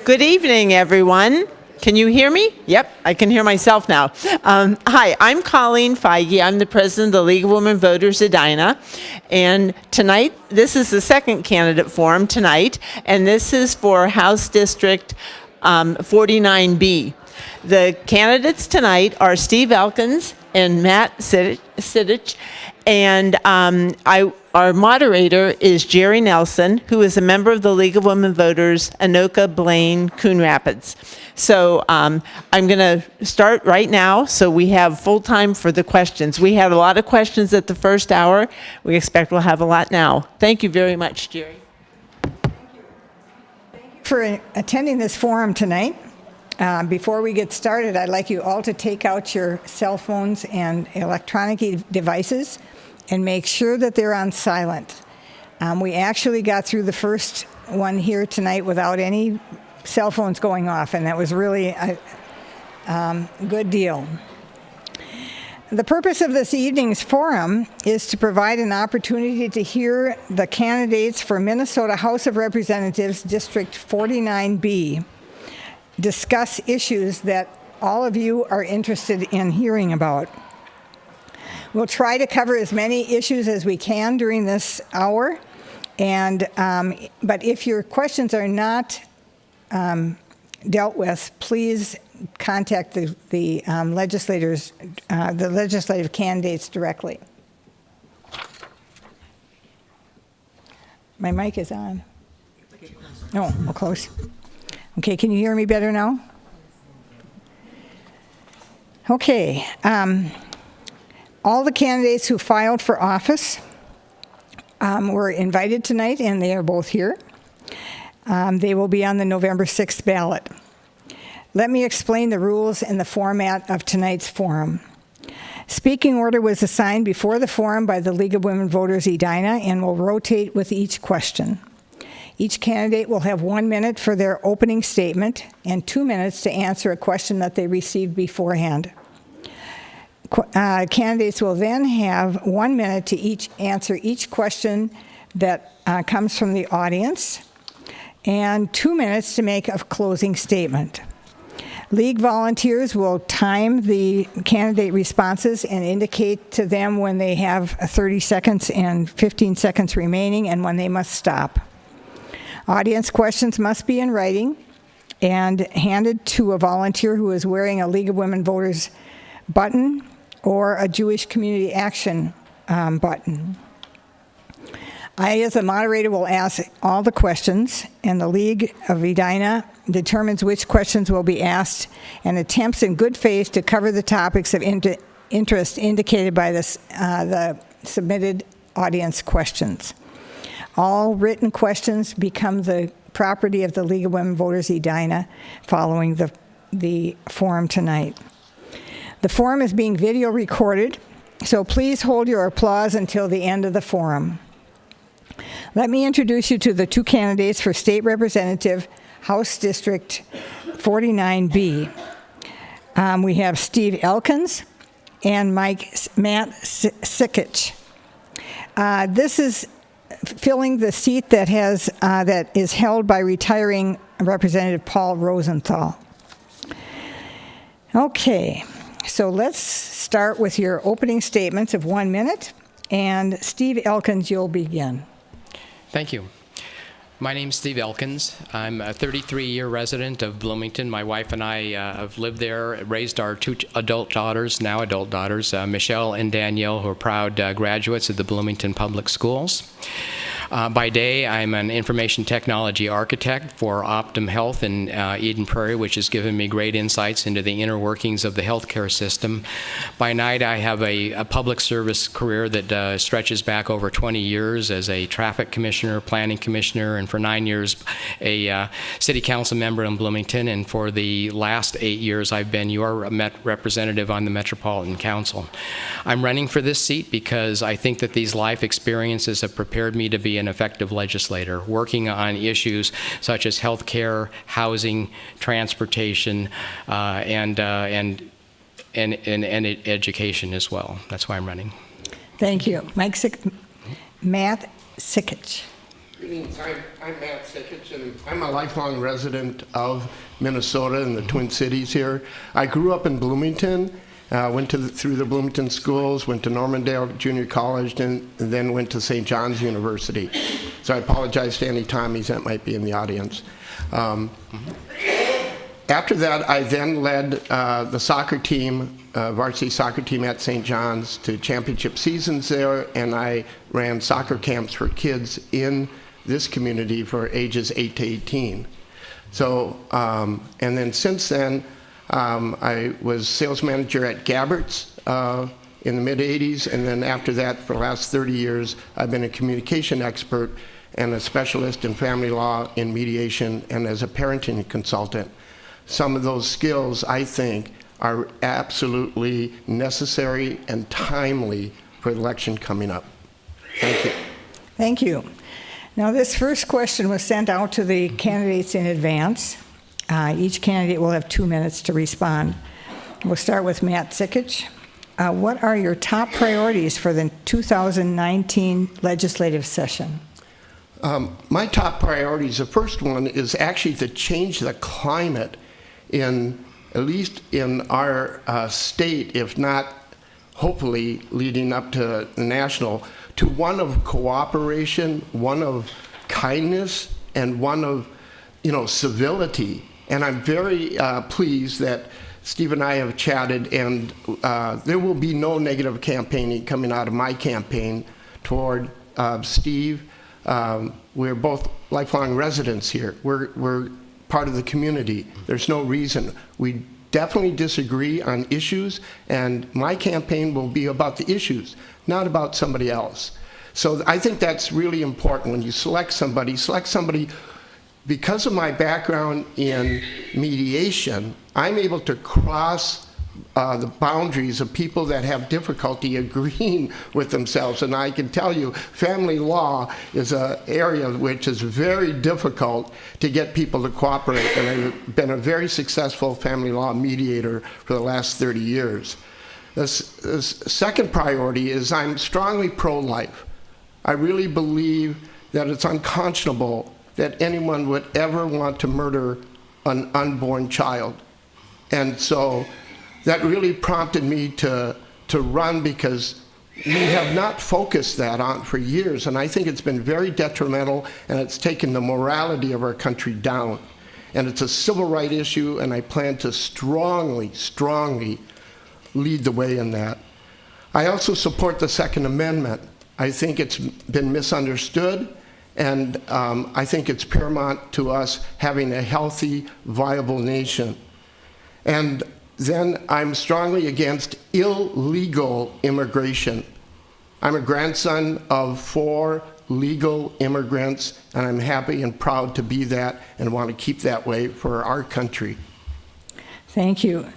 Good evening, everyone. Can you hear me? Yep, I can hear myself now. Hi, I'm Colleen Feige. I'm the president of the League of Women Voters, Edina. And tonight, this is the second candidate forum tonight, and this is for House District 49B. The candidates tonight are Steve Elkins and Matt Sidich, and our moderator is Jerry Nelson, who is a member of the League of Women Voters, Anoka, Blaine, Coon Rapids. So I'm going to start right now, so we have full time for the questions. We had a lot of questions at the first hour. We expect we'll have a lot now. Thank you very much, Jerry. Thank you for attending this forum tonight. Before we get started, I'd like you all to take out your cell phones and electronic devices and make sure that they're on silent. We actually got through the first one here tonight without any cell phones going off, and that was really a good deal. The purpose of this evening's forum is to provide an opportunity to hear the candidates for Minnesota House of Representatives District 49B discuss issues that all of you are interested in hearing about. We'll try to cover as many issues as we can during this hour, but if your questions are not dealt with, please contact the legislators, the legislative candidates directly. My mic is on. Oh, well, close. Okay, can you hear me better now? Okay. All the candidates who filed for office were invited tonight, and they are both here. They will be on the November 6th ballot. Let me explain the rules and the format of tonight's forum. Speaking order was assigned before the forum by the League of Women Voters Edina and will rotate with each question. Each candidate will have 1 minute for their opening statement and 2 minutes to answer a question that they received beforehand. Candidates will then have 1 minute to answer each question that comes from the audience and 2 minutes to make a closing statement. League volunteers will time the candidate responses and indicate to them when they have 30 seconds and 15 seconds remaining and when they must stop. Audience questions must be in writing and handed to a volunteer who is wearing a League of Women Voters button or a Jewish Community Action button. I, as a moderator, will ask all the questions, and the League of Edina determines which questions will be asked and attempts in good faith to cover the topics of interest indicated by the submitted audience questions. All written questions become the property of the League of Women Voters Edina following the forum tonight. The forum is being video recorded, so please hold your applause until the end of the forum. Let me introduce you to the two candidates for State Representative, House District 49B. We have Steve Elkins and Matt Sidich. This is filling the seat that is held by retiring Representative Paul Rosenthal. Okay, so let's start with your opening statements of 1 minute, and Steve Elkins, you'll begin. Thank you. My name's Steve Elkins. I'm a 33-year resident of Bloomington. My wife and I have lived there, raised our two adult daughters, Michelle and Danielle, who are proud graduates of the Bloomington Public Schools. By day, I'm an information technology architect for Optum Health in Eden Prairie, which has given me great insights into the inner workings of the healthcare system. By night, I have a public service career that stretches back over 20 years as a traffic commissioner, planning commissioner, and for 9 years, a city council member in Bloomington. And for the last 8 years, I've been your representative on the Metropolitan Council. I'm running for this seat because I think that these life experiences have prepared me to be an effective legislator, working on issues such as health care, housing, transportation, and education as well. That's why I'm running. Thank you. Matt Sikich. Greetings. I'm Matt Sikich, and I'm a lifelong resident of Minnesota and the Twin Cities here. I grew up in Bloomington, went through the Bloomington schools, went to Normandale Junior College, and then went to St. John's University. So I apologize to any Tommies that might be in the audience. After that, I then led the soccer team, varsity soccer team at St. John's to championship seasons there, and I ran soccer camps for kids in this community for ages 8 to 18. So, and then since then, I was sales manager at Gabbert's in the mid-'80s, and then after that, for the last 30 years, I've been a communication expert and a specialist in family law, in mediation, and as a parenting consultant. Some of those skills, I think, are absolutely necessary and timely for the election coming up. Thank you. Thank you. Now, this first question was sent out to the candidates in advance. Each candidate will have 2 minutes to respond. We'll start with Matt Sikich. What are your top priorities for the 2019 legislative session? My top priorities, the first one is actually to change the climate in, at least in our state, if not hopefully leading up to the national, to one of cooperation, one of kindness, and one of, civility. And I'm very pleased that Steve and I have chatted, and there will be no negative campaigning coming out of my campaign toward Steve. We're both lifelong residents here. We're part of the community. There's no reason. We definitely disagree on issues, and my campaign will be about the issues, not about somebody else. So I think that's really important. When you select somebody because of my background in mediation, I'm able to cross the boundaries of people that have difficulty agreeing with themselves. And I can tell you, family law is an area which is very difficult to get people to cooperate. And I've been a very successful family law mediator for the last 30 years. The second priority is I'm strongly pro-life. I really believe that it's unconscionable that anyone would ever want to murder an unborn child. And so that really prompted me to run, because we have not focused that on for years, and I think it's been very detrimental, and it's taken the morality of our country down. And it's a civil rights issue, and I plan to strongly, strongly lead the way in that. I also support the Second Amendment. I think it's been misunderstood, and I think it's paramount to us having a healthy, viable nation. And then I'm strongly against illegal immigration. I'm a grandson of 4 legal immigrants, and I'm happy and proud to be that and want to keep that way for our country. Thank you.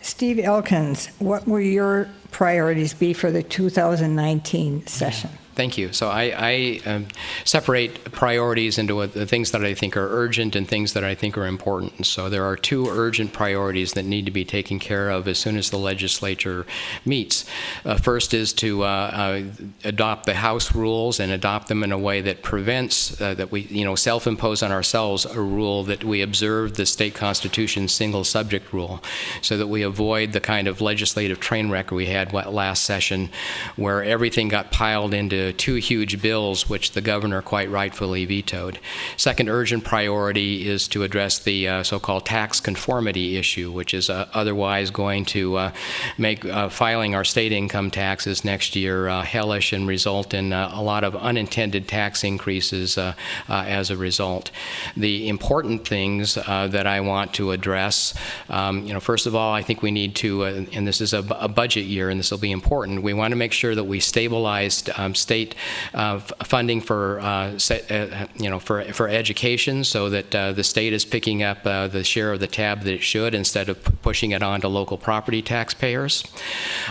Steve Elkins, what will your priorities be for the 2019 session? Thank you. So I separate priorities into the things that I think are urgent and things that I think are important. So there are 2 urgent priorities that need to be taken care of as soon as the legislature meets. First is to adopt the House rules and adopt them in a way that prevents that we, self-impose on ourselves a rule that we observe the state constitution's single subject rule, so that we avoid the kind of legislative train wreck we had last session, where everything got piled into 2 huge bills, which the governor quite rightfully vetoed. Second urgent priority is to address the so-called tax conformity issue, which is otherwise going to make filing our state income taxes next year hellish and result in a lot of unintended tax increases as a result. The important things that I want to address, first of all, I think we need to, and this is a budget year, and this will be important, we want to make sure that we stabilize state state funding for for education, so that the state is picking up the share of the tab that it should, instead of pushing it on to local property taxpayers.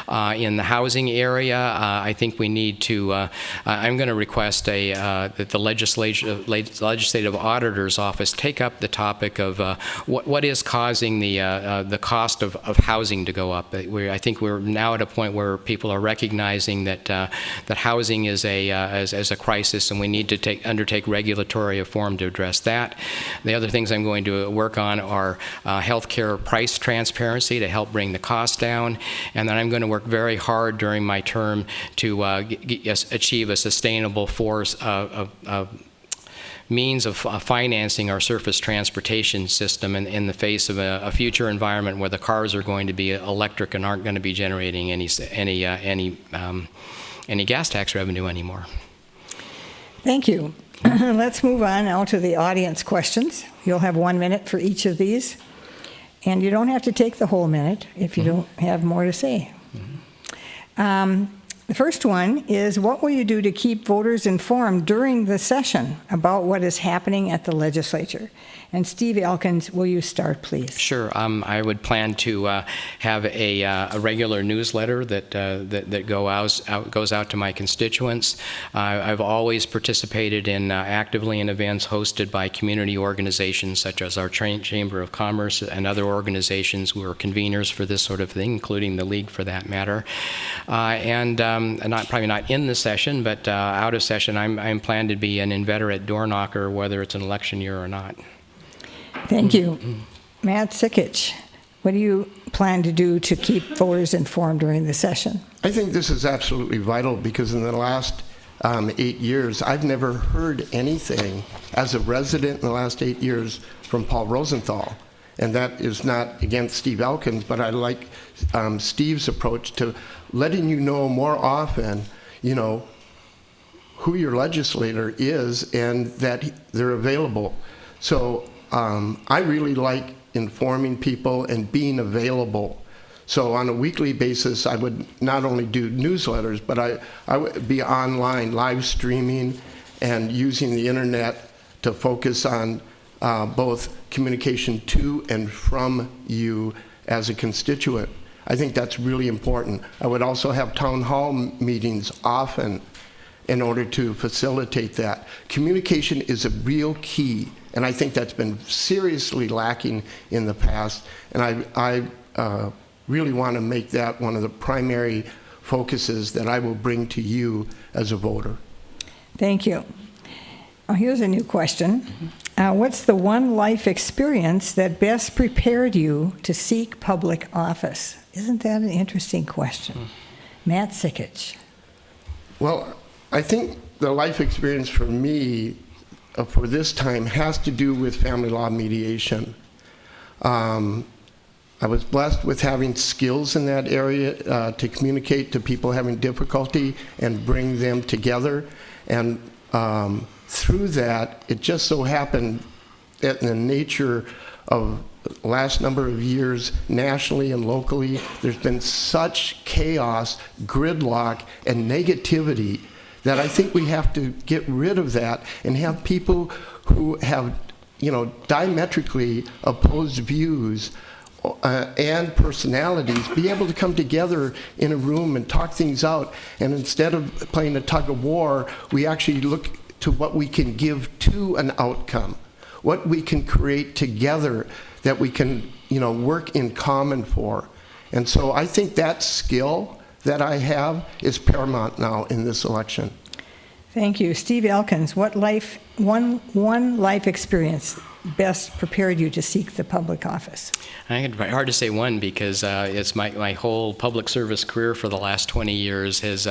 In the housing area, I think we need to. I'm going to request that the legislative auditor's office take up the topic of what is causing the cost of housing to go up. I think we're now at a point where people are recognizing that that housing is as a crisis, and we need to undertake regulatory reform to address that. The other things I'm going to work on are healthcare price transparency to help bring the cost down, and then I'm going to work very hard during my term to achieve a sustainable means of financing our surface transportation system in the face of a future environment where the cars are going to be electric and aren't going to be generating any gas tax revenue anymore. Thank you. Let's move on now to the audience questions. You'll have 1 minute for each of these, and you don't have to take the whole minute if you don't have more to say. The first one is, what will you do to keep voters informed during the session about what is happening at the legislature? And Steve Elkins, will you start, please? Sure. I would plan to have a regular newsletter that goes out to my constituents. I've always participated actively in events hosted by community organizations such as our Chamber of Commerce and other organizations who are conveners for this sort of thing, including the League for that matter. Probably not in the session, but out of session, I'm planned to be an inveterate door knocker, whether it's an election year or not. Thank you. Matt Sikich, what do you plan to do to keep voters informed during the session? I think this is absolutely vital, because in the last 8 years, I've never heard anything as a resident in the last 8 years from Paul Rosenthal. And that is not against Steve Elkins, but I like Steve's approach to letting you know more often, who your legislator is and that they're available. So I really like informing people and being available. So on a weekly basis, I would not only do newsletters, but I would be online, live streaming, and using the internet to focus on both communication to and from you as a constituent. I think that's really important. I would also have town hall meetings often in order to facilitate that. Communication is a real key, and I think that's been seriously lacking in the past, and I really want to make that one of the primary focuses that I will bring to you as a voter. Thank you. Oh, here's a new question. What's the one life experience that best prepared you to seek public office? Isn't that an interesting question? Matt Sikich. Well, I think the life experience for me for this time has to do with family law mediation. I was blessed with having skills in that area to communicate to people having difficulty and bring them together. And through that, it just so happened that in the nature of the last number of years, nationally and locally, there's been such chaos, gridlock, and negativity that I think we have to get rid of that and have people who have, diametrically opposed views and personalities be able to come together in a room and talk things out. And instead of playing a tug of war, we actually look to what we can give to an outcome, what we can create together that we can, work in common for. And so I think that skill that I have is paramount now in this election. Thank you. Steve Elkins, what one life experience best prepared you to seek the public office? I think it's hard to say one, because it's my whole public service career for the last 20 years has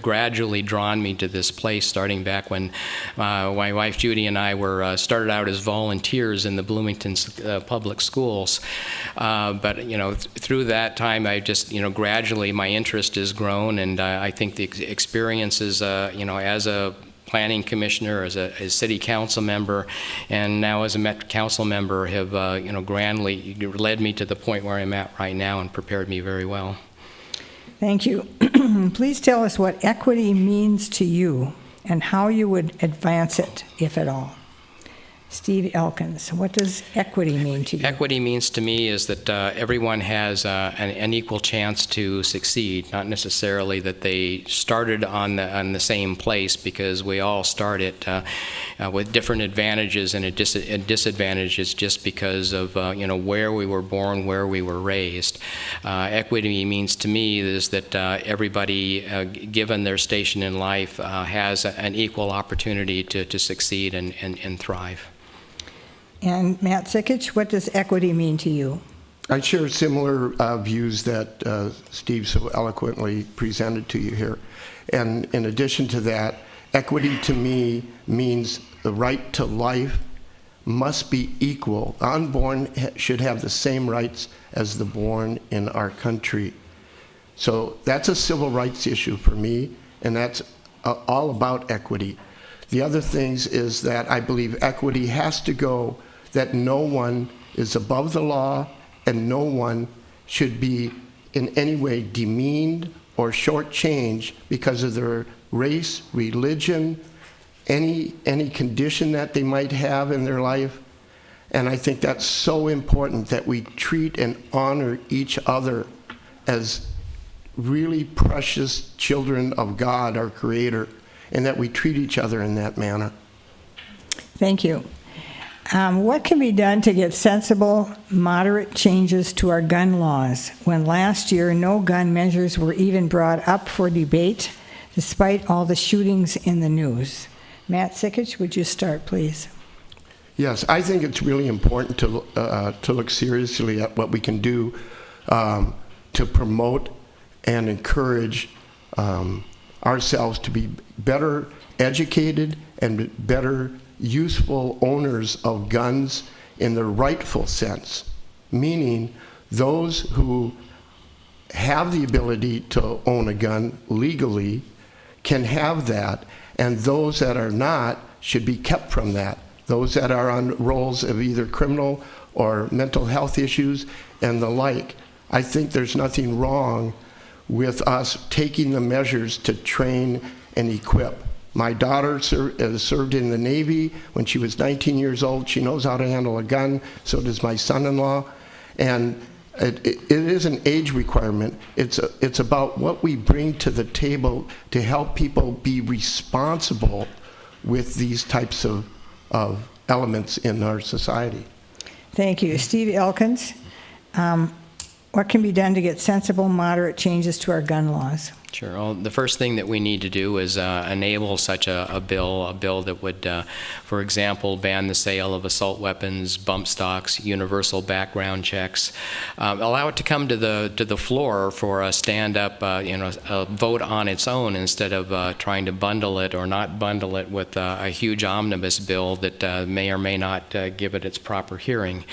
gradually drawn me to this place, starting back when my wife Judy and I were started out as volunteers in the Bloomington public schools. But through that time, I just gradually my interest has grown, and I think the experiences as a planning commissioner, as a city council member, and now as a Met council member have grandly led me to the point where I'm at right now and prepared me very well. Thank you. Please tell us what equity means to you and how you would advance it, if at all. Steve Elkins, what does equity mean to you? Equity means to me is that everyone has an equal chance to succeed, not necessarily that they started on the same place, because we all start with different advantages and disadvantages just because of where we were born, where we were raised. Equity means to me is that everybody, given their station in life, has an equal opportunity to succeed and thrive. And Matt Sikich, what does equity mean to you? I share similar views that Steve so eloquently presented to you here. And in addition to that, equity to me means the right to life must be equal. Unborn should have the same rights as the born in our country. So that's a civil rights issue for me, and that's all about equity. The other things is that I believe equity has to go that no one is above the law and no one should be in any way demeaned or shortchanged because of their race, religion, any condition that they might have in their life. And I think that's so important that we treat and honor each other as really precious children of God, our Creator, and that we treat each other in that manner. Thank you. What can be done to get sensible, moderate changes to our gun laws when last year no gun measures were even brought up for debate, despite all the shootings in the news? Matt Sikich, would you start, please? Yes, I think it's really important to look seriously at what we can do to promote and encourage ourselves to be better educated and better useful owners of guns in the rightful sense, meaning those who have the ability to own a gun legally can have that, and those that are not should be kept from that. Those that are on rolls of either criminal or mental health issues and the like. I think there's nothing wrong with us taking the measures to train and equip. My daughter served in the Navy when she was 19 years old. She knows how to handle a gun. So does my son-in-law. And it is an age requirement. It's about what we bring to the table to help people be responsible with these types of elements in our society. Thank you. Steve Elkins, what can be done to get sensible, moderate changes to our gun laws? Sure. Well, the first thing that we need to do is enable such a bill that would, for example, ban the sale of assault weapons, bump stocks, universal background checks, allow it to come to the floor for a stand-up, a vote on its own instead of trying to bundle it or not bundle it with a huge omnibus bill that may or may not give it its proper hearing.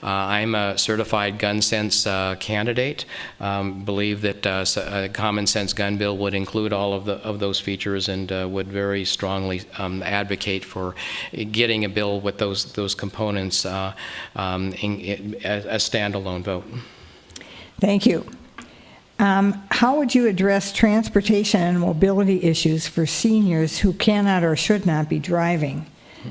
I'm a certified gun sense candidate. Believe that a common sense gun bill would include all of those features, and would very strongly advocate for getting a bill with those components in a standalone vote. Thank you. How would you address transportation and mobility issues for seniors who cannot or should not be driving?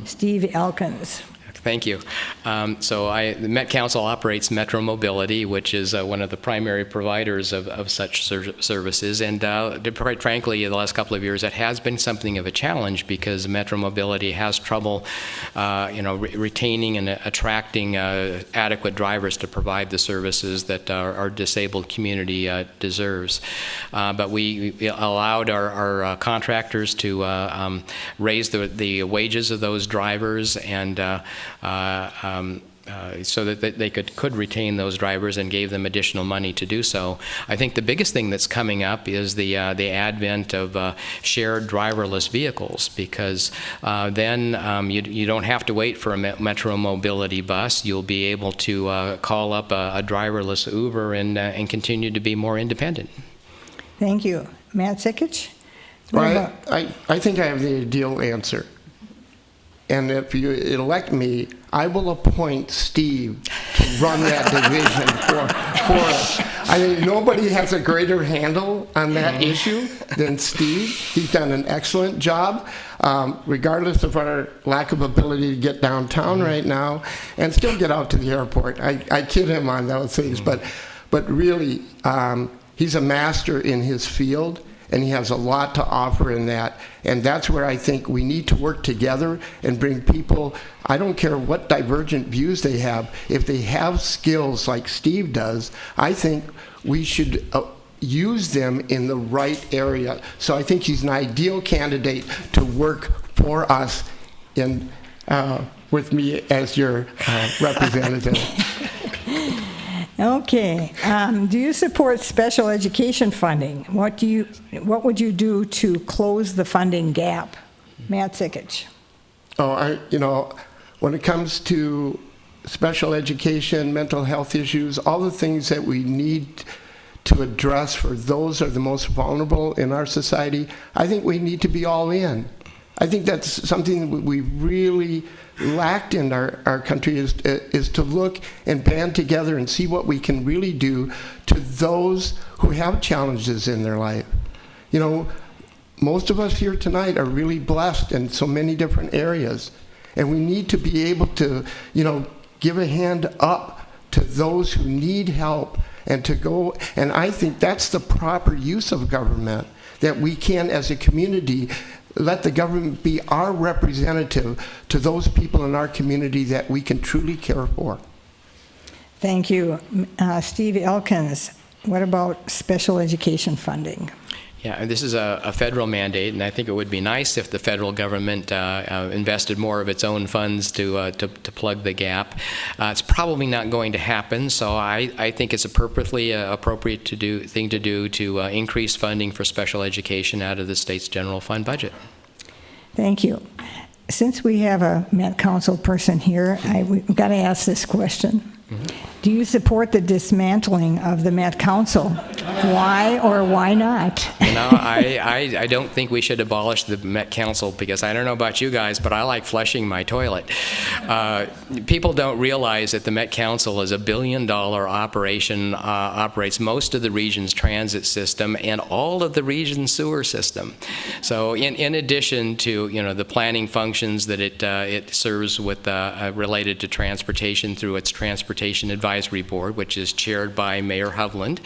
Steve Elkins. Thank you. The Met Council operates Metro Mobility, which is one of the primary providers of such services. And quite frankly, in the last couple of years, it has been something of a challenge because Metro Mobility has trouble, retaining and attracting adequate drivers to provide the services that our disabled community deserves. But we allowed our contractors to raise the wages of those drivers and so that they could retain those drivers, and gave them additional money to do so. I think the biggest thing that's coming up is the advent of shared driverless vehicles, because then you don't have to wait for a Metro Mobility bus. You'll be able to call up a driverless Uber and continue to be more independent. Thank you. Matt Sikich? Well, I think I have the ideal answer. And if you elect me, I will appoint Steve to run that division for us. I think nobody has a greater handle on that issue than Steve. He's done an excellent job, regardless of our lack of ability to get downtown right now and still get out to the airport. I kid him on those things, but really, he's a master in his field, and he has a lot to offer in that. And that's where I think we need to work together and bring people, I don't care what divergent views they have, if they have skills like Steve does, I think we should use them in the right area. So I think he's an ideal candidate to work for us in, with me as your representative. Okay. Do you support special education funding? What would you do to close the funding gap? Matt Sikich. When it comes to special education, mental health issues, all the things that we need to address for those who are the most vulnerable in our society, I think we need to be all in. I think that's something we really lacked in our country is to look and band together and see what we can really do to those who have challenges in their life. Most of us here tonight are really blessed in so many different areas, and we need to be able to, give a hand up to those who need help and to go, and I think that's the proper use of government, that we can, as a community, let the government be our representative to those people in our community that we can truly care for. Thank you. Steve Elkins, what about special education funding? Yeah, this is a federal mandate, and I think it would be nice if the federal government invested more of its own funds to plug the gap. It's probably not going to happen, so I think it's a perfectly appropriate thing to do to increase funding for special education out of the state's general fund budget. Thank you. Since we have a Met Council person here, we've got to ask this question. Do you support the dismantling of the Met Council? Why or why not? I don't think we should abolish the Met Council, because I don't know about you guys, but I like flushing my toilet. People don't realize that the Met Council is a $1 billion operation, operates most of the region's transit system and all of the region's sewer system. So in addition to the planning functions that it serves with related to transportation through its Transportation Advisory Board, which is chaired by Mayor Hovland,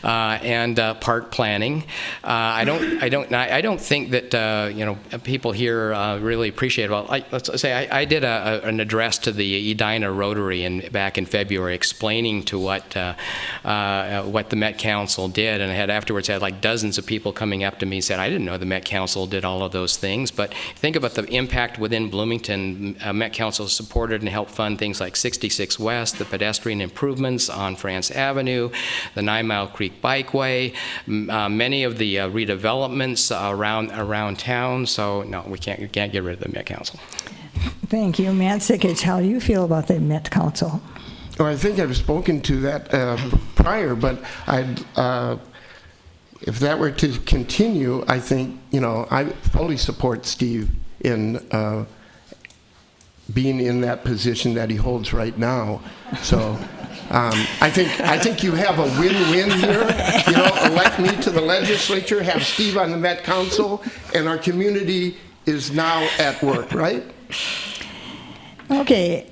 and park planning. I don't think that people here really appreciate it. Well, let's say I did an address to the Edina Rotary back in February, explaining to what the Met Council did, and I had afterwards had like dozens of people coming up to me and said, I didn't know the Met Council did all of those things. But think about the impact within Bloomington. Met Council supported and helped fund things like 66 West, the pedestrian improvements on France Avenue, the 9 Mile Creek Bikeway, many of the redevelopments around town. So no, we can't get rid of the Met Council. Thank you. Matt Sikich, how do you feel about the Met Council? Well, I think I've spoken to that prior, but if that were to continue, I think, I fully support Steve in being in that position that he holds right now. So I think you have a win-win here. Elect me to the legislature, have Steve on the Met Council, and our community is now at work, right? Okay,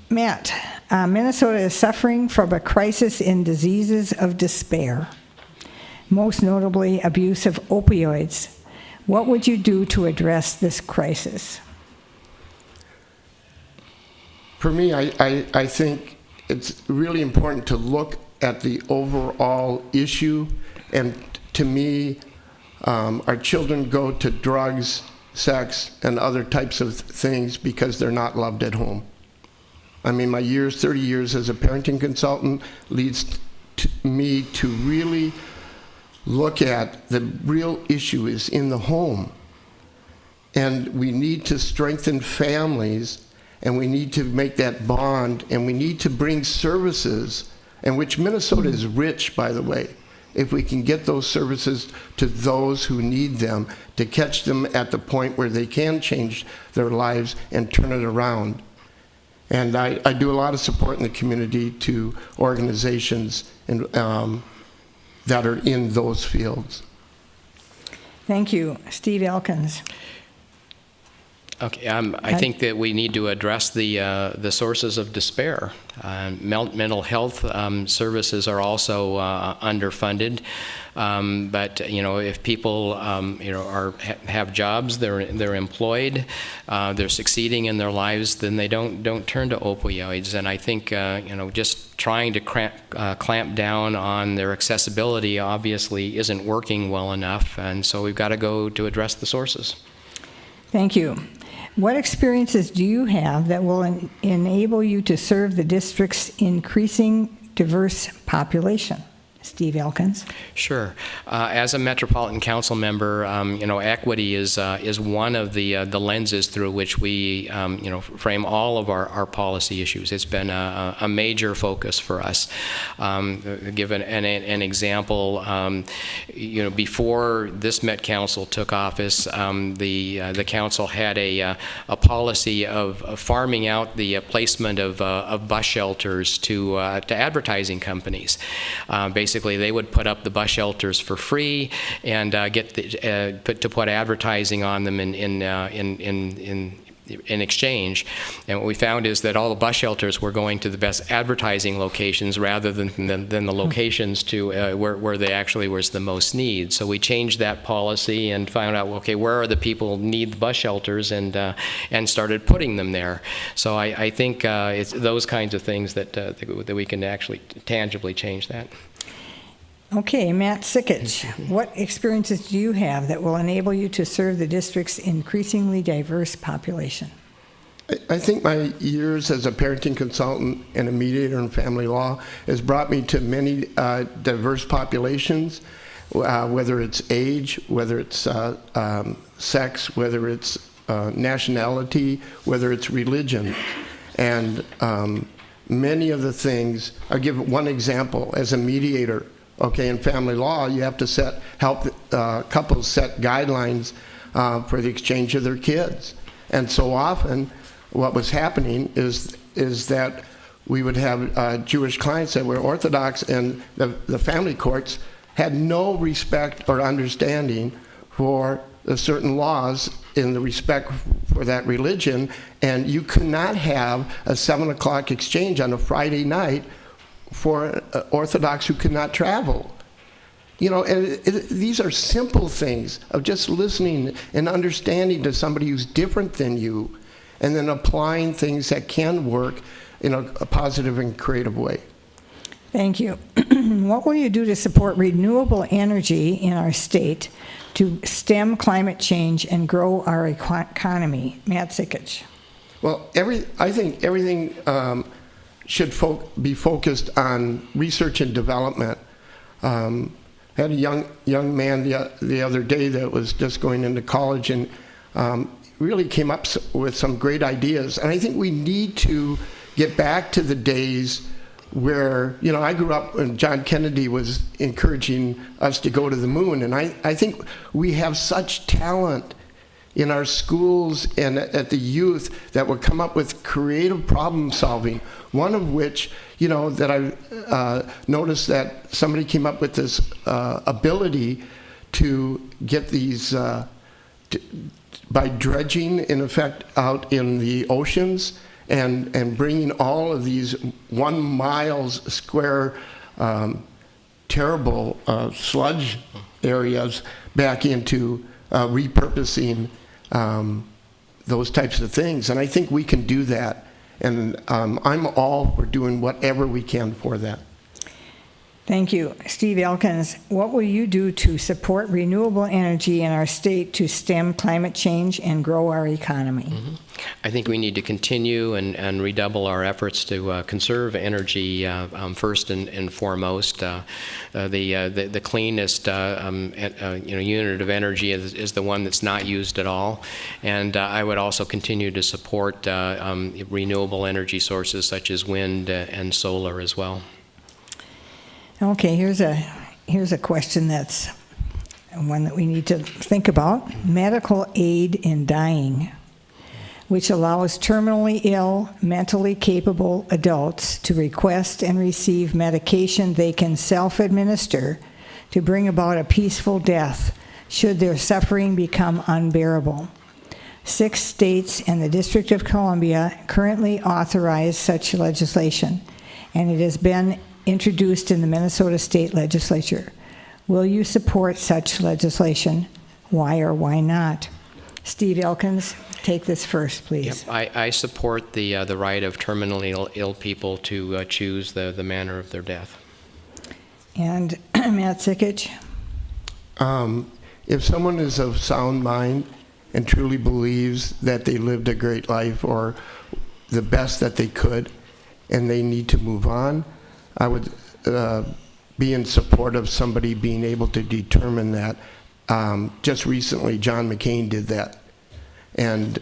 Matt, Minnesota is suffering from a crisis in diseases of despair, most notably abuse of opioids. What would you do to address this crisis? For me, I think it's really important to look at the overall issue, and to me, our children go to drugs, sex, and other types of things because they're not loved at home. I mean, my 30 years as a parenting consultant leads me to really look at the real issue is in the home. And we need to strengthen families, and we need to make that bond, and we need to bring services, and which Minnesota is rich, by the way, if we can get those services to those who need them, to catch them at the point where they can change their lives and turn it around. And I do a lot of support in the community to organizations and that are in those fields. Thank you. Steve Elkins. Okay, I think that we need to address the sources of despair. Mental health services are also underfunded, but if people have jobs, they're employed, they're succeeding in their lives, then they don't turn to opioids. And I think just trying to clamp down on their accessibility obviously isn't working well enough, and so we've got to go to address the sources. Thank you. What experiences do you have that will enable you to serve the district's increasing diverse population? Steve Elkins. Sure. As a Metropolitan Council member, equity is one of the lenses through which we, frame all of our policy issues. It's been a major focus for us. Give an example, before this Met Council took office, the council had a policy of farming out the placement of bus shelters to advertising companies. Basically, they would put up the bus shelters for free and put advertising on them in exchange. And what we found is that all the bus shelters were going to the best advertising locations rather than the locations to where they actually was the most need. So we changed that policy and found out, okay, where are the people who need the bus shelters, and started putting them there. So I think it's those kinds of things that we can actually tangibly change that. Okay, Matt Sikich, what experiences do you have that will enable you to serve the district's increasingly diverse population? I think my years as a parenting consultant and a mediator in family law has brought me to many diverse populations, whether it's age, whether it's sex, whether it's nationality, whether it's religion. And many of the things, I'll give one example as a mediator. Okay, in family law, you have to help couples set guidelines for the exchange of their kids. And so often, what was happening is that we would have Jewish clients that were Orthodox, and the family courts had no respect or understanding for the certain laws in the respect for that religion, and you could not have a 7 o'clock exchange on a Friday night for Orthodox who could not travel. And these are simple things of just listening and understanding to somebody who's different than you, and then applying things that can work in a positive and creative way. Thank you. What will you do to support renewable energy in our state to stem climate change and grow our economy? Matt Sikich. Well, I think everything should be focused on research and development. I had a young man the other day that was just going into college and really came up with some great ideas. And I think we need to get back to the days where, I grew up when John Kennedy was encouraging us to go to the moon. And I think we have such talent in our schools and at the youth that would come up with creative problem solving. One of which, that I noticed that somebody came up with this ability to get these, by dredging, in effect, out in the oceans and bringing all of these 1 mile square terrible sludge areas back into repurposing those types of things. And I think we can do that. And I'm all for doing whatever we can for that. Thank you. Steve Elkins, what will you do to support renewable energy in our state to stem climate change and grow our economy? Mm-hmm. I think we need to continue and redouble our efforts to conserve energy first and foremost. The cleanest unit of energy is the one that's not used at all. And I would also continue to support renewable energy sources such as wind and solar as well. Okay, here's a question that's one that we need to think about. Medical aid in dying, which allows terminally ill, mentally capable adults to request and receive medication they can self-administer to bring about a peaceful death should their suffering become unbearable. 6 states and the District of Columbia currently authorize such legislation, and it has been introduced in the Minnesota State Legislature. Will you support such legislation? Why or why not? Steve Elkins, take this first, please. Yep, I support the right of terminally ill people to choose the manner of their death. And Matt Sikich? If someone is of sound mind and truly believes that they lived a great life or the best that they could and they need to move on, I would be in support of somebody being able to determine that. Just recently, John McCain did that. And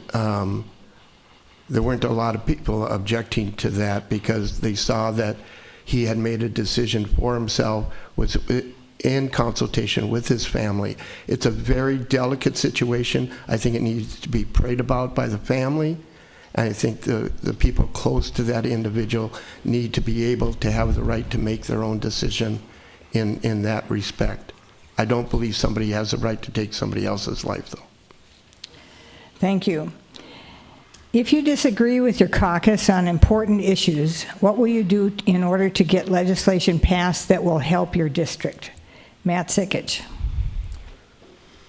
there weren't a lot of people objecting to that because they saw that he had made a decision for himself, was in consultation with his family. It's a very delicate situation. I think it needs to be prayed about by the family. And I think the people close to that individual need to be able to have the right to make their own decision in that respect. I don't believe somebody has the right to take somebody else's life, though. Thank you. If you disagree with your caucus on important issues, what will you do in order to get legislation passed that will help your district? Matt Sikich.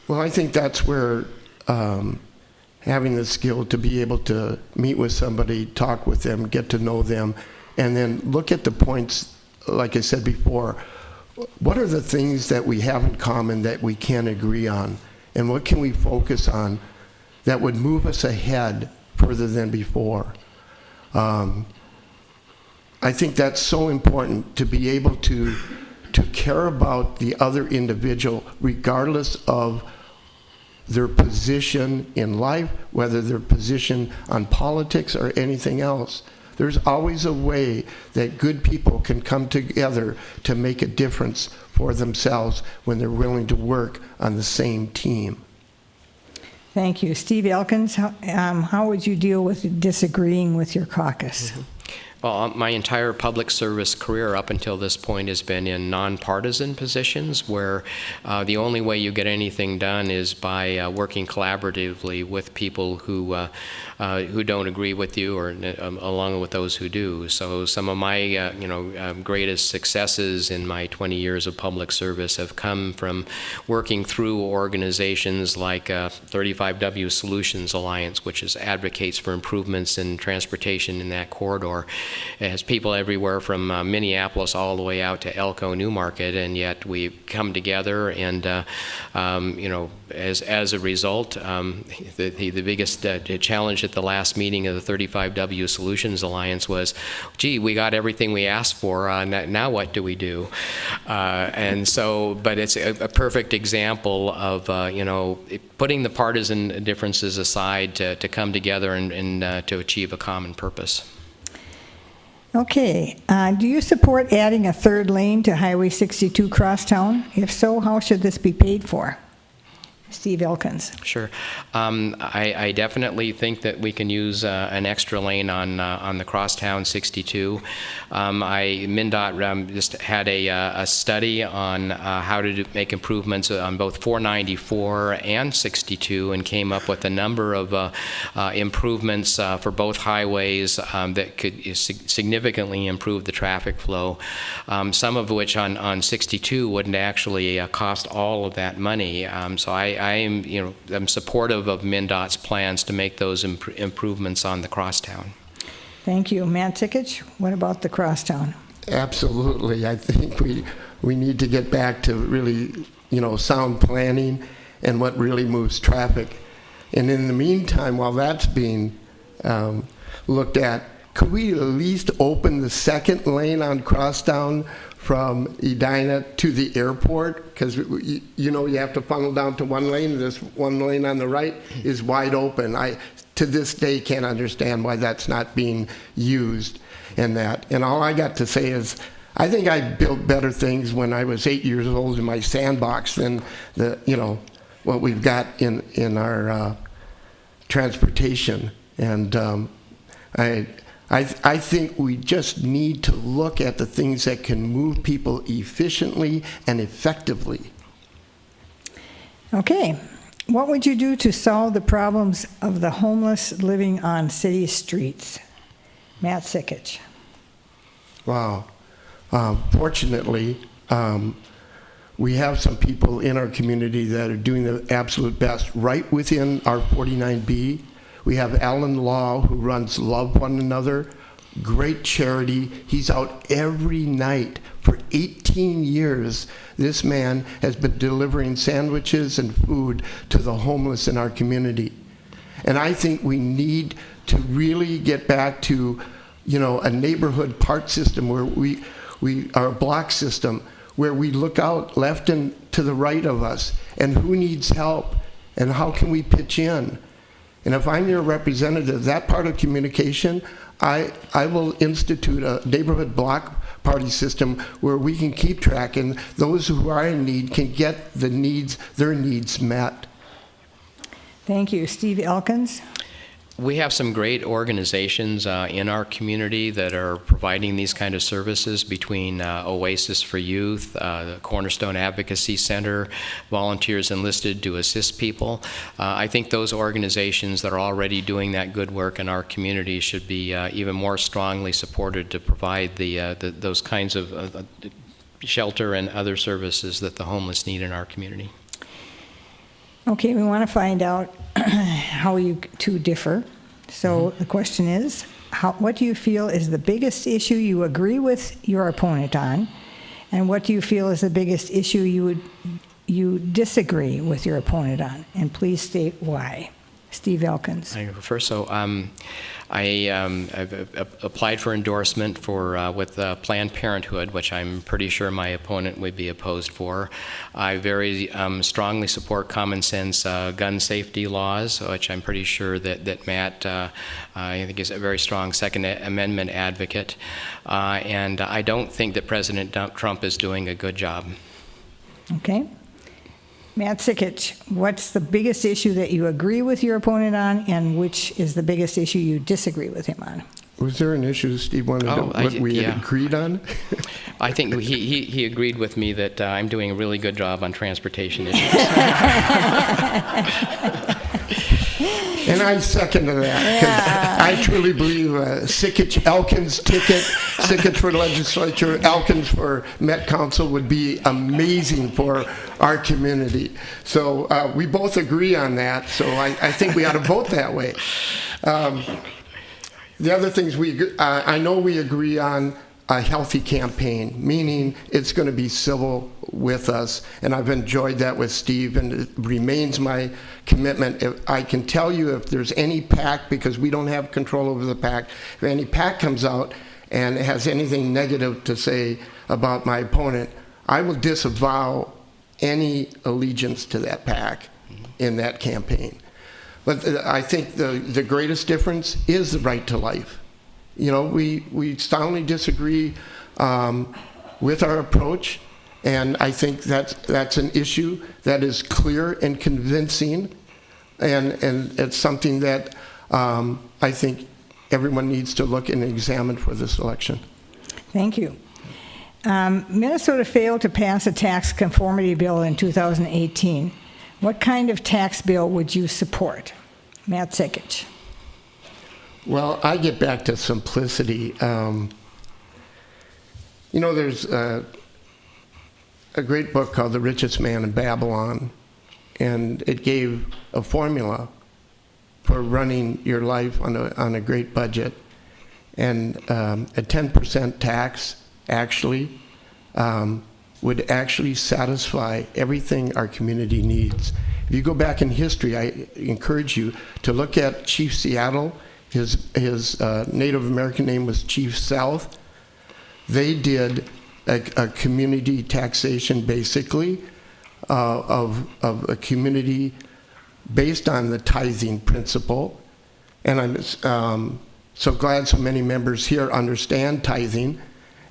Well, I think that's where having the skill to be able to meet with somebody, talk with them, get to know them, and then look at the points, like I said before, what are the things that we have in common that we can agree on? And what can we focus on that would move us ahead further than before? I think that's so important, to be able to care about the other individual regardless of their position in life, whether their position on politics or anything else. There's always a way that good people can come together to make a difference for themselves when they're willing to work on the same team. Thank you. Steve Elkins, how would you deal with disagreeing with your caucus? Mm-hmm. Well, my entire public service career up until this point has been in nonpartisan positions where the only way you get anything done is by working collaboratively with people who don't agree with you, or along with those who do. So some of my greatest successes in my 20 years of public service have come from working through organizations like 35W Solutions Alliance, which advocates for improvements in transportation in that corridor. It has people everywhere from Minneapolis all the way out to Elko, Newmarket, and yet we come together and, as a result, the biggest challenge at the last meeting of the 35W Solutions Alliance was, gee, we got everything we asked for, now what do we do? And so, but it's a perfect example of, putting the partisan differences aside to come together and to achieve a common purpose. Okay. Do you support adding a third lane to Highway 62 crosstown? If so, how should this be paid for? Steve Elkins. Sure. I definitely think that we can use an extra lane on the Crosstown 62. MnDOT just had a study on how to make improvements on both 494 and 62 and came up with a number of improvements for both highways that could significantly improve the traffic flow, some of which on 62 wouldn't actually cost all of that money. So I'm supportive of MnDOT's plans to make those improvements on the crosstown. Thank you. Matt Sikich, what about the crosstown? Absolutely. I think we need to get back to really, sound planning and what really moves traffic. And in the meantime, while that's being looked at, could we at least open the second lane on crosstown from Edina to the airport? Because you have to funnel down to one lane. This one lane on the right is wide open. I, to this day, can't understand why that's not being used in that. And all I got to say is, I think I built better things when I was 8 years old in my sandbox than what we've got in our transportation. And I think we just need to look at the things that can move people efficiently and effectively. Okay. What would you do to solve the problems of the homeless living on city streets? Matt Sikich. Wow. Fortunately, we have some people in our community that are doing the absolute best. Right within our 49B, we have Alan Law, who runs Love One Another, great charity. He's out every night. For 18 years, this man has been delivering sandwiches and food to the homeless in our community. And I think we need to really get back to, a neighborhood park system where our block system, where we look out left and to the right of us, and who needs help, and how can we pitch in. And if I'm your representative, that part of communication, I will institute a neighborhood block party system where we can keep track, and those who are in need can get their needs met. Thank you. Steve Elkins. We have some great organizations in our community that are providing these kind of services, between Oasis for Youth, the Cornerstone Advocacy Center, volunteers enlisted to assist people. I think those organizations that are already doing that good work in our community should be even more strongly supported to provide those kinds of shelter and other services that the homeless need in our community. Okay, we want to find out how you two differ. So the question is, what do you feel is the biggest issue you agree with your opponent on, and what do you feel is the biggest issue you disagree with your opponent on? And please state why. Steve Elkins. I go first. So I've applied for endorsement with Planned Parenthood, which I'm pretty sure my opponent would be opposed for. I very strongly support common sense gun safety laws, which I'm pretty sure that Matt, I think, is a very strong Second Amendment advocate. And I don't think that President Trump is doing a good job. Okay. Matt Sikich, what's the biggest issue that you agree with your opponent on, and which is the biggest issue you disagree with him on? Was there an issue Steve wanted what we had agreed on? I think he agreed with me that I'm doing a really good job on transportation issues. And I second that, because I truly believe Sikich Elkins ticket, Sikich for legislature, Elkins for Met Council would be amazing for our community. So we both agree on that, so I think we ought to vote that way. The other things I know we agree on a healthy campaign, meaning it's going to be civil with us, and I've enjoyed that with Steve, and it remains my commitment. I can tell you if there's any PAC, because we don't have control over the PAC, if any PAC comes out and has anything negative to say about my opponent, I will disavow any allegiance to that PAC in that campaign. But I think the greatest difference is the right to life. We strongly disagree with our approach, and I think that's an issue that is clear and convincing, and it's something that I think everyone needs to look and examine for this election. Thank you. Minnesota failed to pass a tax conformity bill in 2018. What kind of tax bill would you support? Matt Sikich. Well, I get back to simplicity. There's a great book called The Richest Man in Babylon, and it gave a formula for running your life on a great budget. And a 10% tax actually would actually satisfy everything our community needs. If you go back in history, I encourage you to look at Chief Seattle. His Native American name was Chief South. They did a community taxation, basically, of a community based on the tithing principle. And I'm so glad so many members here understand tithing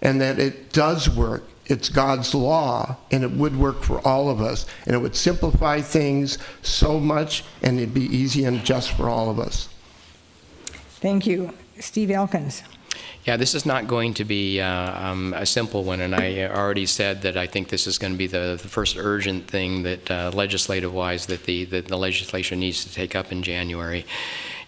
and that it does work. It's God's law, and it would work for all of us. And it would simplify things so much, and it'd be easy and just for all of us. Thank you. Steve Elkins. Yeah, this is not going to be a simple one, and I already said that I think this is going to be the first urgent thing that legislative-wise that the legislature needs to take up in January.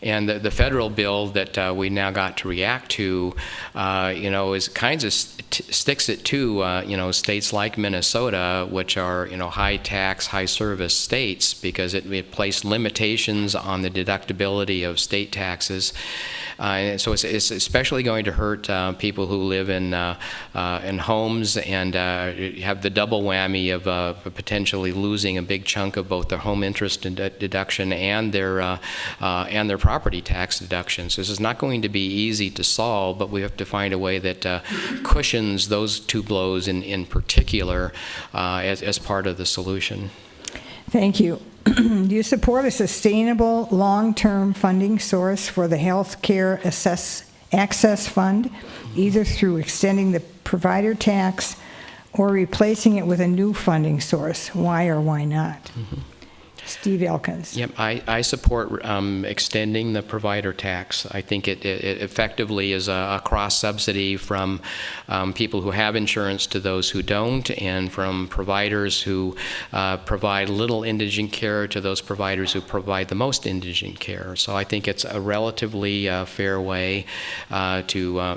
And the federal bill that we now got to react to, is kinds of sticks it to, states like Minnesota, which are, high tax, high service states, because it placed limitations on the deductibility of state taxes. And so it's especially going to hurt people who live in homes and have the double whammy of potentially losing a big chunk of both their home interest deduction and their property tax deductions. So this is not going to be easy to solve, but we have to find a way that cushions those two blows in particular as part of the solution. Thank you. Do you support a sustainable long-term funding source for the Health Care Access Fund, either through extending the provider tax or replacing it with a new funding source? Why or why not? Mm-hmm. Steve Elkins. Yep, I support extending the provider tax. I think it effectively is a cross-subsidy from people who have insurance to those who don't, and from providers who provide little indigent care to those providers who provide the most indigent care. So I think it's a relatively fair way to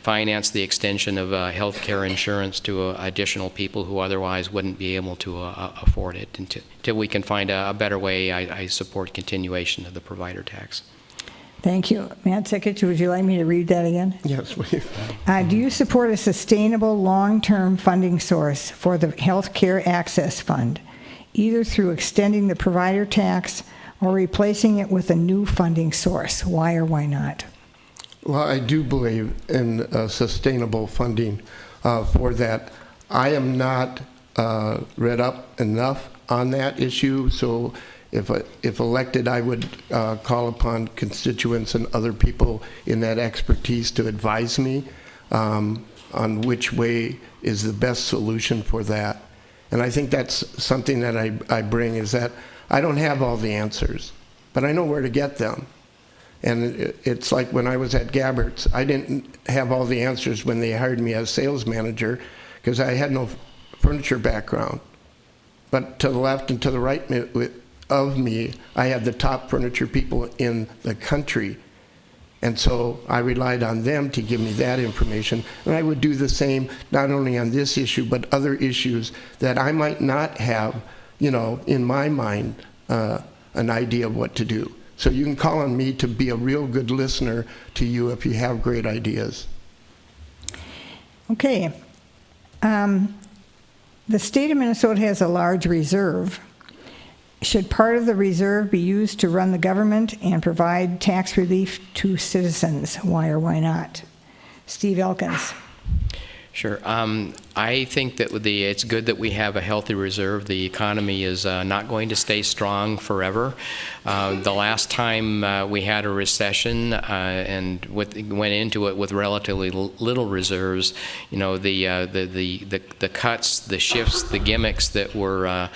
finance the extension of health care insurance to additional people who otherwise wouldn't be able to afford it. Until we can find a better way, I support continuation of the provider tax. Thank you. Matt Sikich, would you like me to read that again? Yes, please. Do you support a sustainable long-term funding source for the Health Care Access Fund, either through extending the provider tax or replacing it with a new funding source? Why or why not? Well, I do believe in sustainable funding for that. I am not read up enough on that issue, so if elected, I would call upon constituents and other people in that expertise to advise me on which way is the best solution for that. And I think that's something that I bring, is that I don't have all the answers, but I know where to get them. And it's like when I was at Gabbert's, I didn't have all the answers when they hired me as sales manager because I had no furniture background. But to the left and to the right of me, I had the top furniture people in the country. And so I relied on them to give me that information. And I would do the same, not only on this issue, but other issues that I might not have, in my mind, an idea of what to do. So you can call on me to be a real good listener to you if you have great ideas. Okay. The state of Minnesota has a large reserve. Should part of the reserve be used to run the government and provide tax relief to citizens? Why or why not? Steve Elkins. Sure. I think that it's good that we have a healthy reserve. The economy is not going to stay strong forever. The last time we had a recession and went into it with relatively little reserves, the cuts, the shifts, the gimmicks that were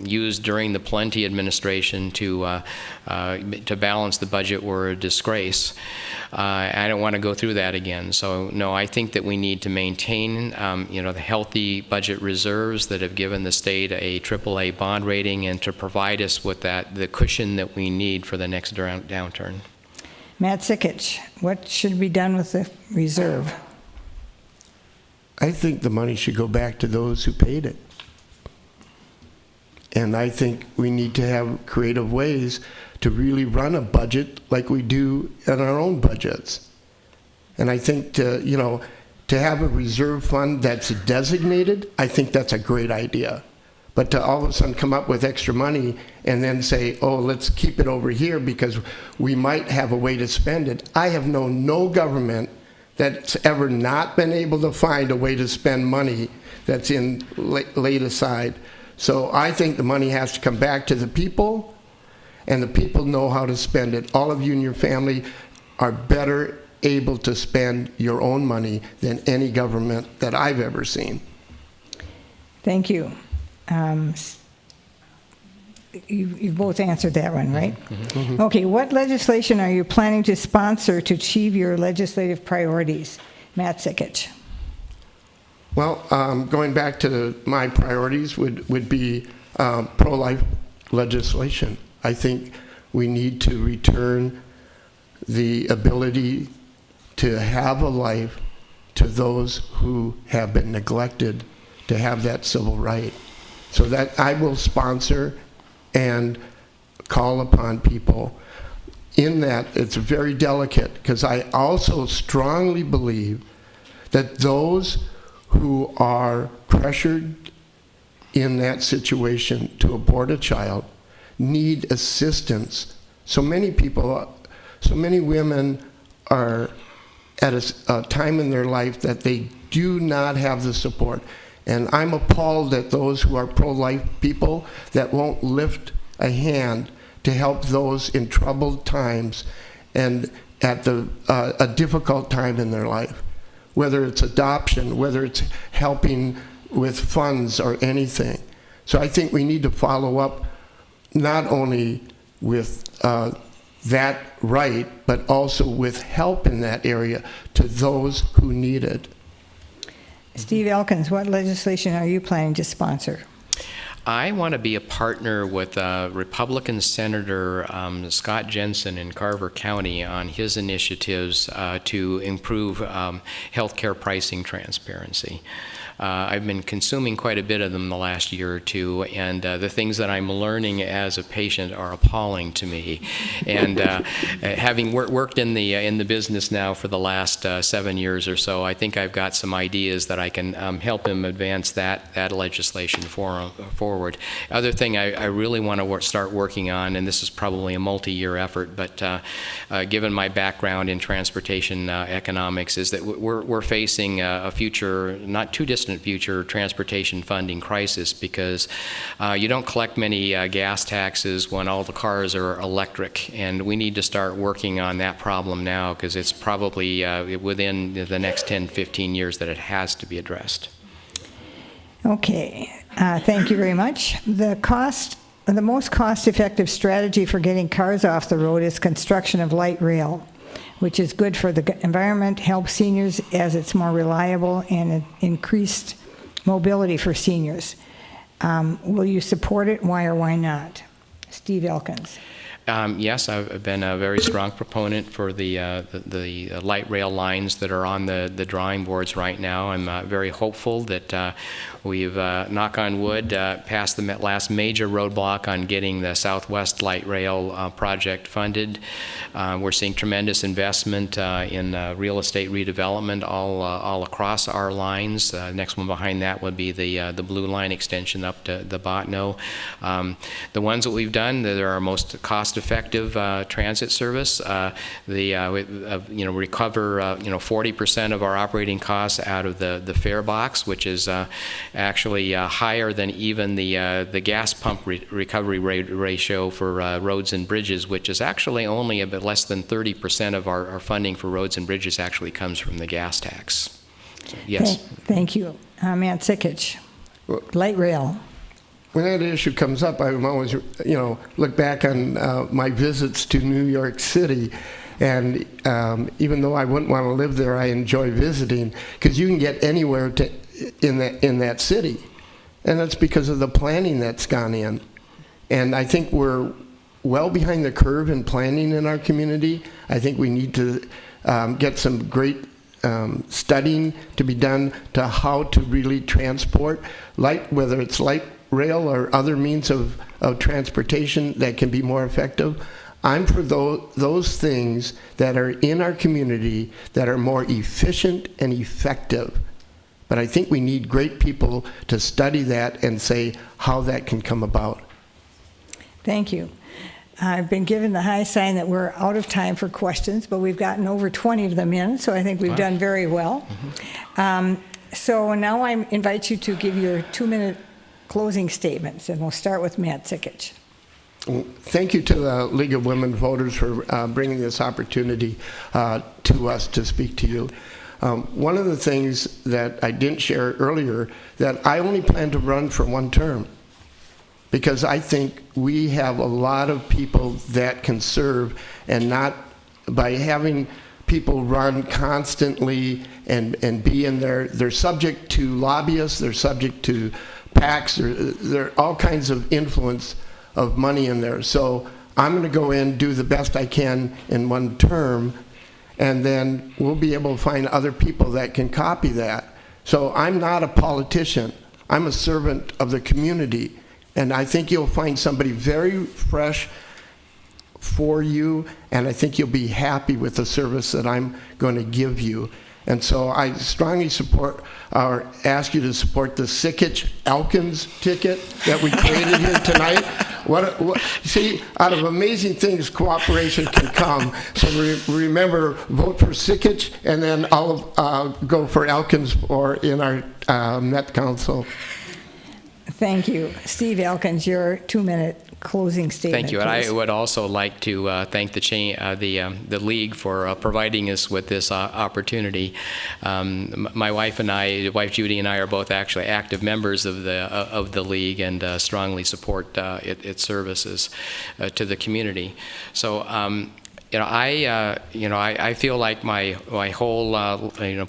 used during the Plenty administration to balance the budget were a disgrace. I don't want to go through that again. So no, I think that we need to maintain the healthy budget reserves that have given the state a AAA bond rating, and to provide us with the cushion that we need for the next downturn. Matt Sikich, what should be done with the reserve? I think the money should go back to those who paid it. And I think we need to have creative ways to really run a budget like we do in our own budgets. And I think to have a reserve fund that's designated, I think that's a great idea. But to all of a sudden come up with extra money and then say, oh, let's keep it over here because we might have a way to spend it. I have known no government that's ever not been able to find a way to spend money that's laid aside. So I think the money has to come back to the people, and the people know how to spend it. All of you and your family are better able to spend your own money than any government that I've ever seen. Thank you. you've both answered that one, right? Okay, what legislation are you planning to sponsor to achieve your legislative priorities? Matt Sikich. Well, going back to my priorities would be pro-life legislation. I think we need to return the ability to have a life to those who have been neglected, to have that civil right. So that I will sponsor and call upon people. In that, it's very delicate, because I also strongly believe that those who are pressured in that situation to abort a child need assistance. So many people, so many women are at a time in their life that they do not have the support. And I'm appalled at those who are pro-life people that won't lift a hand to help those in troubled times and at a difficult time in their life, whether it's adoption, whether it's helping with funds or anything. So I think we need to follow up not only with that right, but also with help in that area to those who need it. Steve Elkins, what legislation are you planning to sponsor? I want to be a partner with Republican Senator Scott Jensen in Carver County on his initiatives to improve healthcare pricing transparency. I've been consuming quite a bit of them the last year or two, and the things that I'm learning as a patient are appalling to me. And having worked in the business now for the last 7 years or so, I think I've got some ideas that I can help him advance that legislation forward. Other thing I really want to start working on, and this is probably a multi-year effort, but given my background in transportation economics, is that we're facing a future, not too distant future, transportation funding crisis, because you don't collect many gas taxes when all the cars are electric, and we need to start working on that problem now, because it's probably within the next 10-15 years that it has to be addressed. Okay, thank you very much. The most cost-effective strategy for getting cars off the road is construction of light rail, which is good for the environment, helps seniors as it's more reliable, and increased mobility for seniors. Will you support it? Why or why not? Steve Elkins. Yes, I've been a very strong proponent for the light rail lines that are on the drawing boards right now. I'm very hopeful that we've, knock on wood, passed the last major roadblock on getting the Southwest Light Rail project funded. We're seeing tremendous investment in real estate redevelopment all across our lines. Next one behind that would be the Blue Line extension up to the Botno. The ones that we've done that are our most cost-effective transit service, recover 40% of our operating costs out of the fare box, which is actually higher than even the gas pump recovery ratio for roads and bridges, which is actually only a bit less than 30% of our funding for roads and bridges actually comes from the gas tax. So, yes. Thank you. Matt Sikich, light rail. When that issue comes up, I'm always, look back on my visits to New York City, and even though I wouldn't want to live there, I enjoy visiting, because you can get anywhere in that city, and that's because of the planning that's gone in. And I think we're well behind the curve in planning in our community. I think we need to get some great studying to be done to how to really transport, whether it's light rail or other means of transportation that can be more effective. I'm for those things that are in our community that are more efficient and effective. But I think we need great people to study that and say how that can come about. Thank you. I've been given the high sign that we're out of time for questions, but we've gotten over 20 of them in, so I think we've done very well. So now I invite you to give your 2-minute closing statements, and we'll start with Matt Sikich. Thank you to the League of Women Voters for bringing this opportunity to us to speak to you. One of the things that I didn't share earlier, that I only plan to run for one term. because I think we have a lot of people that can serve, and not by having people run constantly and be in there. They're subject to lobbyists, they're subject to PACs, there are all kinds of influence of money in there. So I'm going to go in, do the best I can in one term, and then we'll be able to find other people that can copy that. So I'm not a politician. I'm a servant of the community. And I think you'll find somebody very fresh for you, and I think you'll be happy with the service that I'm going to give you. And so I strongly support, or ask you to support the Sickich-Elkins ticket that we created here tonight. See, out of amazing things, cooperation can come. So remember, vote for Sickich, and then I'll go for Elkins or in our Met Council. Thank you. Steve Elkins, your 2-minute closing statement. Thank you. And I would also like to thank the League for providing us with this opportunity. My wife and I, wife Judy and I, are both actually active members of the League, and strongly support its services to the community. So. I feel like my whole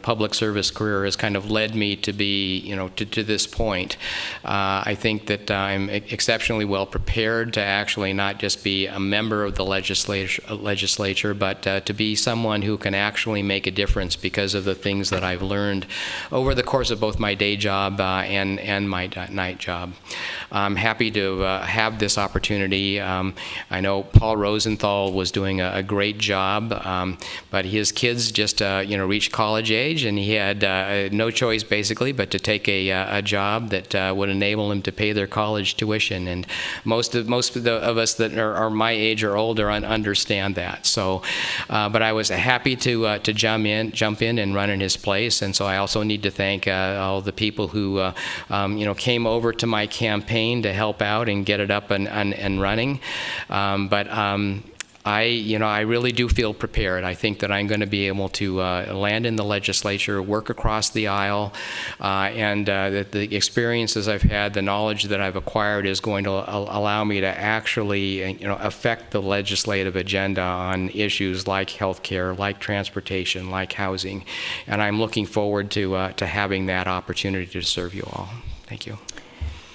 public service career has kind of led me to be to this point. I think that I'm exceptionally well prepared to actually not just be a member of the legislature, but to be someone who can actually make a difference because of the things that I've learned over the course of both my day job and my night job. I'm happy to have this opportunity. I know Paul Rosenthal was doing a great job, but his kids just reached college age, and he had no choice basically but to take a job that would enable him to pay their college tuition. And most of us that are my age or older understand that. So, but I was happy to jump in and run in his place. And so I also need to thank all the people who came over to my campaign to help out and get it up and running. I really do feel prepared. I think that I'm going to be able to land in the legislature, work across the aisle, and that the experiences I've had, the knowledge that I've acquired, is going to allow me to actually, affect the legislative agenda on issues like healthcare, like transportation, like housing, and I'm looking forward to having that opportunity to serve you all. Thank you.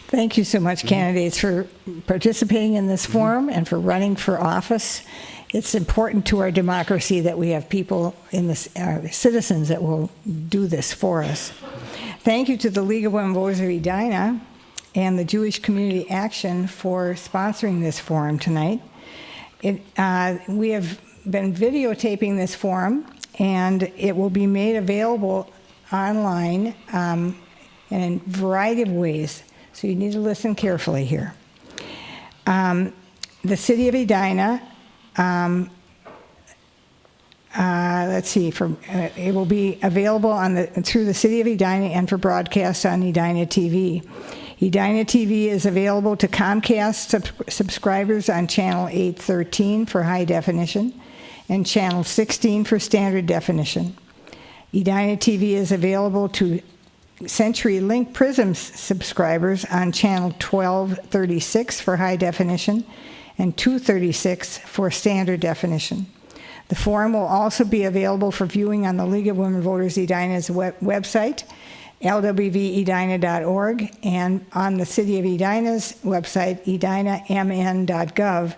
Thank you so much, candidates, for participating in this forum and for running for office. It's important to our democracy that we have people in this, citizens that will do this for us. Thank you to the League of Women Voters of Edina and the Jewish Community Action for sponsoring this forum tonight. We have been videotaping this forum, and it will be made available online in a variety of ways. So you need to listen carefully here. The city of Edina, let's see, it will be available through the city of Edina and for broadcast on Edina TV. Edina TV is available to Comcast subscribers on channel 813 for high definition and channel 16 for standard definition. Edina TV is available to CenturyLink Prism subscribers on channel 1236 for high definition and 236 for standard definition. The forum will also be available for viewing on the League of Women Voters Edina's website, lwvedina.org, and on the City of Edina's website, edinamn.gov,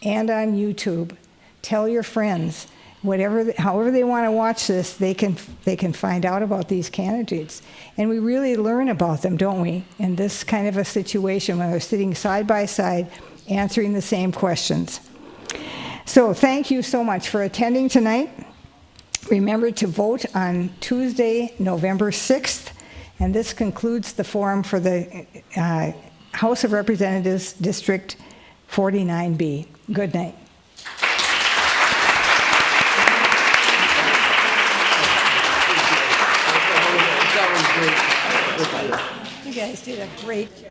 and on YouTube. Tell your friends. However they want to watch this, they can find out about these candidates. And we really learn about them, don't we, in this kind of a situation when they're sitting side by side answering the same questions. So thank you so much for attending tonight. Remember to vote on Tuesday, November 6th, and this concludes the forum for the House of Representatives, District 49B. Good night. You guys did a great job.